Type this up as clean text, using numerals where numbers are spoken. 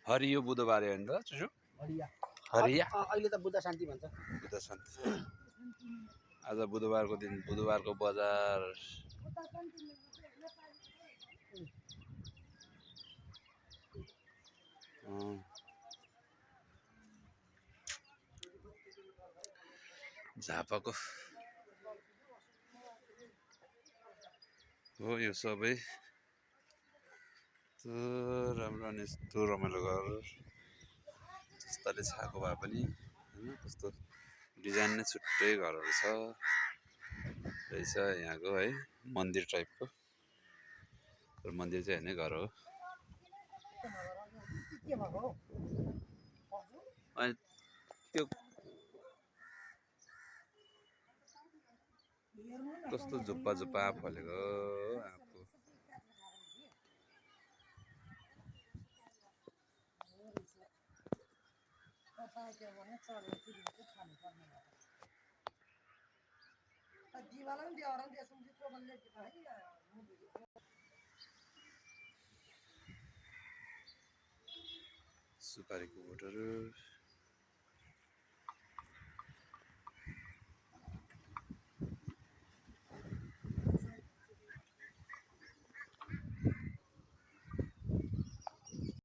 हरियो बुधबार हो नि त चुचु हरिया हरिया अहिले त बुद्ध शान्ति भन्छ बुध शान्ति आज बुधबारको दिन बुधबारको बजार झापाको हो यो सबै राम्रो अनि यस्तो रमाइलो घर जसले छाएको भए पनि होइन कस्तो डिजाइन नै छुट्टै घरहरू छ रहेछ यहाँको है मन्दिर टाइपको तर मन्दिर चाहिँ होइन घर हो अनि त्यो कस्तो झुप्पा झुप्पा फलेको आँपको सुपारीको बोटहरू